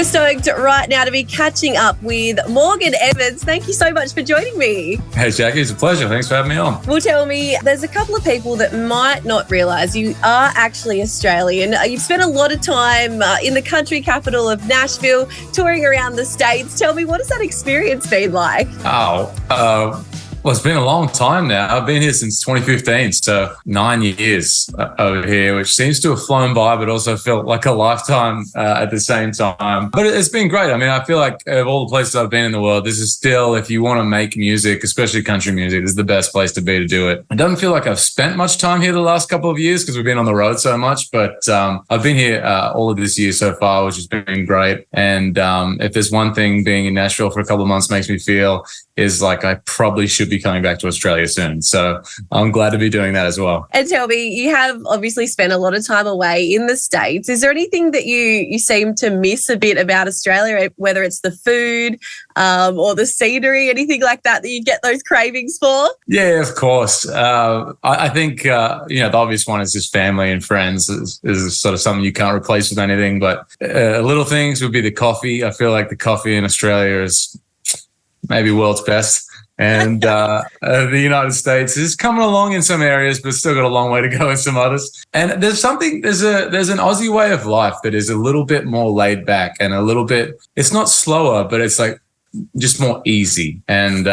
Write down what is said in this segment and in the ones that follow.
Super stoked right now to be catching up with Morgan Evans. Thank you so much for joining me. Hey, Jackie, it's a pleasure. Thanks for having me on. Well, tell me, there's a couple of people that might not realise you are actually Australian. You've spent a lot of time in the country capital of Nashville, touring around the States. Tell me, what has that experience been like? Well, it's been a long time now. I've been here since 2015, so 9 years over here, which seems to have flown by, but also felt like a lifetime at the same time. But it's been great. I mean, I feel like of all the places I've been in the world, this is still, if you want to make music, especially country music, this is the best place to be to do it. It doesn't feel like I've spent much time here the last couple of years because we've been on the road so much, but I've been here all of this year so far, which has been great. And if there's one thing being in Nashville for a couple of months makes me feel is like I probably should be coming back to Australia soon. So I'm glad to be doing that as well. And tell me, you have obviously spent a lot of time away in the States. Is there anything that you seem to miss a bit about Australia, whether it's the food or the scenery, anything like that you get those cravings for? Yeah, of course. I think, the obvious one is just family and friends is sort of something you can't replace with anything. But little things would be the coffee. I feel like the coffee in Australia is maybe world's best. And the United States is coming along in some areas, but still got a long way to go in some others. And there's an Aussie way of life that is a little bit more laid back and a little bit, it's not slower, but it's like just more easy. And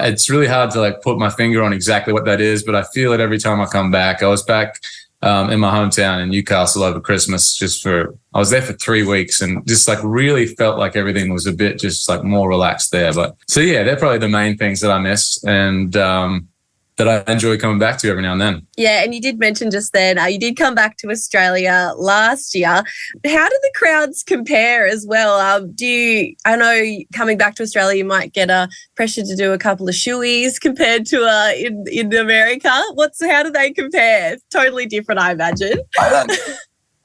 it's really hard to like put my finger on exactly what that is, but I feel it every time I come back. I was back in my hometown in Newcastle over Christmas I was there for 3 weeks and just like really felt like everything was a bit just like more relaxed there. But so yeah, they're probably the main things that I miss and that I enjoy coming back to every now and then. Yeah, and you did mention just then, you did come back to Australia last year. How do the crowds compare as well? I know coming back to Australia, you might get a pressure to do a couple of shoeies compared to in America. How do they compare? Totally different, I imagine.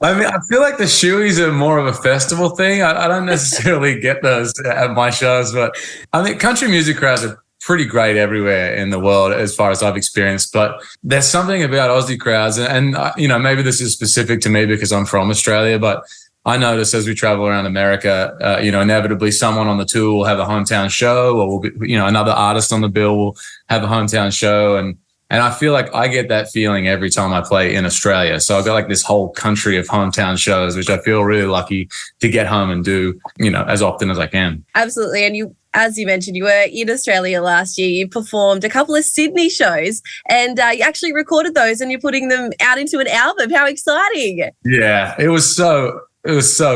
I mean, I feel like the shoeies are more of a festival thing. I don't necessarily get those at my shows, but I think country music crowds are pretty great everywhere in the world as far as I've experienced. But there's something about Aussie crowds, and maybe this is specific to me because I'm from Australia, but I notice as we travel around America, inevitably someone on the tour will have a hometown show, or another artist on the bill will have a hometown show, and I feel like I get that feeling every time I play in Australia. So I've got like this whole country of hometown shows, which I feel really lucky to get home and do, as often as I can. Absolutely. And as you mentioned, you were in Australia last year. You performed a couple of Sydney shows and you actually recorded those and you're putting them out into an album. How exciting. Yeah, it was so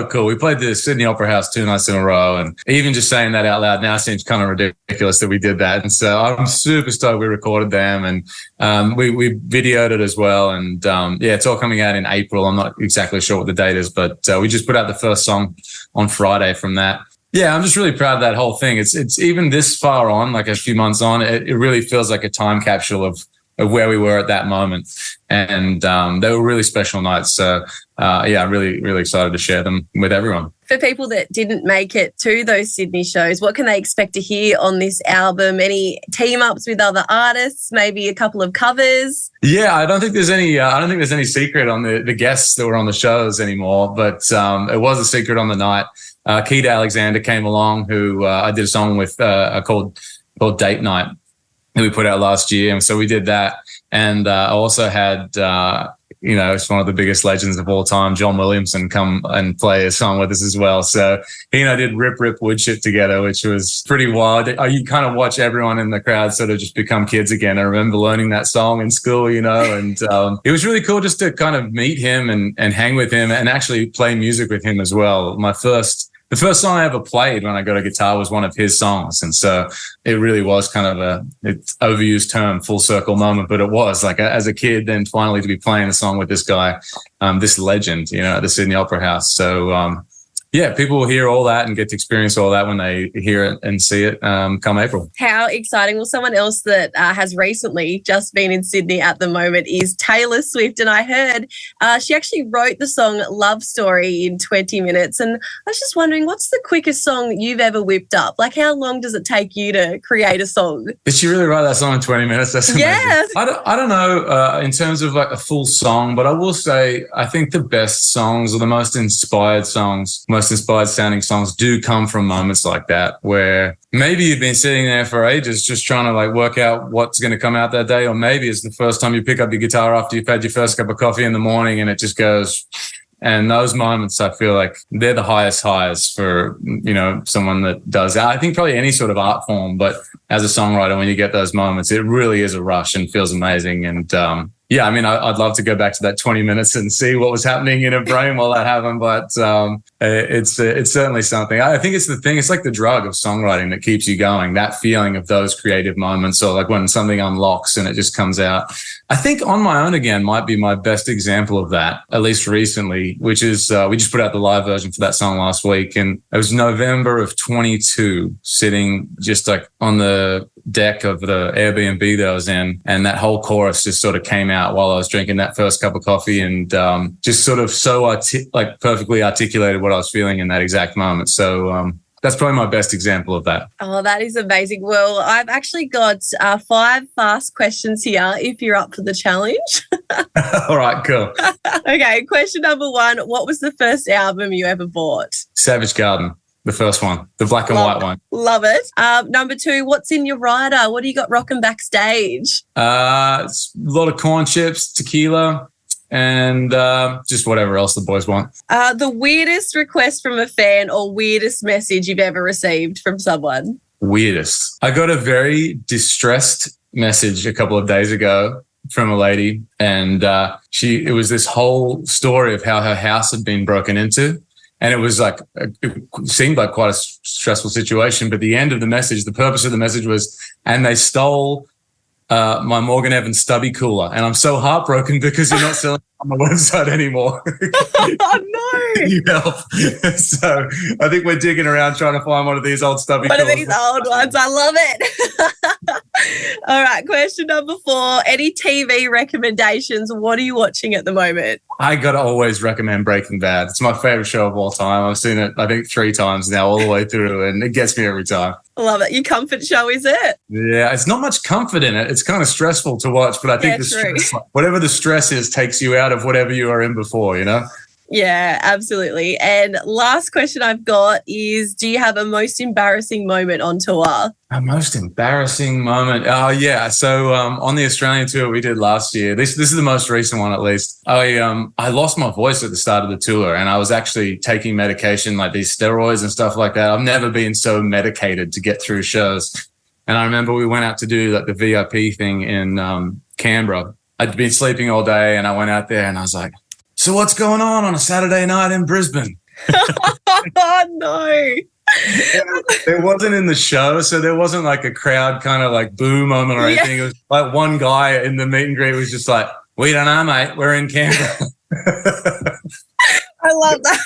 cool. We played the Sydney Opera House 2 nights in a row, and even just saying that out loud now seems kind of ridiculous that we did that. And so I'm super stoked we recorded them, and we videoed it as well. And it's all coming out in April. I'm not exactly sure what the date is, but we just put out the first song on Friday from that. Yeah, I'm just really proud of that whole thing. It's even this far on, like a few months on, it really feels like a time capsule of where we were at that moment. And they were really special nights. So, I'm really, really excited to share them with everyone. For people that didn't make it to those Sydney shows, what can they expect to hear on this album? Any team-ups with other artists, maybe a couple of covers? Yeah, I don't think there's any secret on the guests that were on the shows anymore, but it was a secret on the night. Keith Alexander came along, who I did a song with called Date Night, who we put out last year. And so we did that. And I also had, it's one of the biggest legends of all time, John Williamson, come and play a song with us as well. So he and I did Rip Rip Woodshit together, which was pretty wild. You kind of watch everyone in the crowd sort of just become kids again. I remember learning that song in school, and it was really cool just to kind of meet him and hang with him and actually play music with him as well. The first song I ever played when I got a guitar was one of his songs. And so it really was kind of it's overused term, full circle moment, but it was like as a kid, then finally to be playing a song with this guy, this legend, at the Sydney Opera House. So, people will hear all that and get to experience all that when they hear it and see it come April. How exciting. Well, someone else that has recently just been in Sydney at the moment is Taylor Swift. And I heard she actually wrote the song Love Story in 20 minutes. And I was just wondering, what's the quickest song that you've ever whipped up? Like, how long does it take you to create a song? Did she really write that song in 20 minutes? That's amazing. Yeah. I don't know in terms of like a full song, but I will say I think the best songs or the most inspired songs, most most inspired sounding songs do come from moments like that, where maybe you've been sitting there for ages just trying to like work out what's going to come out that day. Or maybe it's the first time you pick up your guitar after you've had your first cup of coffee in the morning and it just goes. And those moments, I feel like they're the highest highs for, someone that does, I think probably any sort of art form, but as a songwriter, when you get those moments, it really is a rush and feels amazing. And, I'd love to go back to that 20 minutes and see what was happening in her brain while that happened. But it's certainly something. I think it's the thing. It's like the drug of songwriting that keeps you going. That feeling of those creative moments, or like when something unlocks and it just comes out. I think On My Own Again might be my best example of that, at least recently, which is we just put out the live version for that song last week. And it was November of 22, sitting just like on the deck of the Airbnb that I was in, and that whole chorus just sort of came out while I was drinking that first cup of coffee, and just sort of so perfectly articulated what I was feeling in that exact moment. So that's probably my best example of that. Oh, that is amazing. Well, I've actually got 5 fast questions here if you're up for the challenge. All right, cool. Okay, question number 1. What was the first album you ever bought? Savage Garden. The first one, the black and white one. Love it. Number 2, what's in your rider? What do you got rocking backstage? It's a lot of corn chips, tequila, and just whatever else the boys want. The weirdest request from a fan or weirdest message you've ever received from someone? Weirdest. I got a very distressed message a couple of days ago from a lady, and it was this whole story of how her house had been broken into. And it was like, it seemed like quite a stressful situation. But the end of the message, the purpose of the message was, and they stole my Morgan Evans stubby cooler. And I'm so heartbroken because you're not selling it on the website anymore. Oh, no. You help. So I think we're digging around trying to find one of these old stubby coolers. One of these old ones. I love it. All right. Question number 4. Any TV recommendations? What are you watching at the moment? I got to always recommend Breaking Bad. It's my favorite show of all time. I've seen it, I think, 3 times now, all the way through, and it gets me every time. Love it. Your comfort show, is it? Yeah, it's not much comfort in it. It's kind of stressful to watch, but I think stress, whatever the stress is, takes you out of whatever you are in before, Yeah, absolutely. And last question I've got is, do you have a most embarrassing moment on tour? A most embarrassing moment? Oh, yeah. So on the Australian tour we did last year, this is the most recent one at least, I lost my voice at the start of the tour, and I was actually taking medication like these steroids and stuff like that. I've never been so medicated to get through shows. And I remember we went out to do like the VIP thing in Canberra. I'd been sleeping all day, and I went out there and I was like, so what's going on a Saturday night in Brisbane? Oh, no. It wasn't in the show, so there wasn't like a crowd kind of like boo moment or anything. It was like one guy in the meet and greet was just like, we don't know, mate. We're in Canberra. I love that.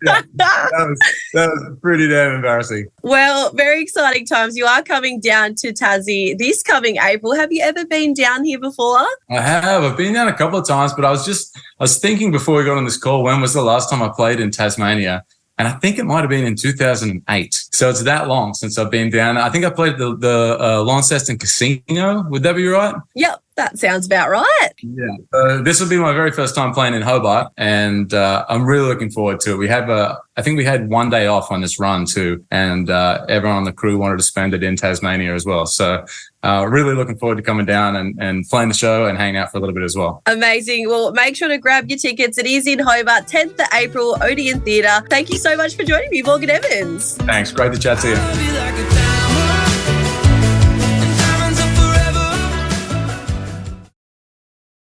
Yeah, that was pretty damn embarrassing. Well, very exciting times. You are coming down to Tassie this coming April. Have you ever been down here before? I have. I've been down a couple of times, but I was thinking before we got on this call, when was the last time I played in Tasmania? And I think it might have been in 2008. So it's that long since I've been down. I think I played the Launceston Casino. Would that be right? Yep, that sounds about right. Yeah. This will be my very first time playing in Hobart, and I'm really looking forward to it. I think we had one day off on this run too, and everyone on the crew wanted to spend it in Tasmania as well. So really looking forward to coming down and playing the show and hanging out for a little bit as well. Amazing. Well, make sure to grab your tickets. It is in Hobart, 10th of April, Odeon Theatre. Thank you so much for joining me, Morgan Evans. Thanks. Great to chat to you.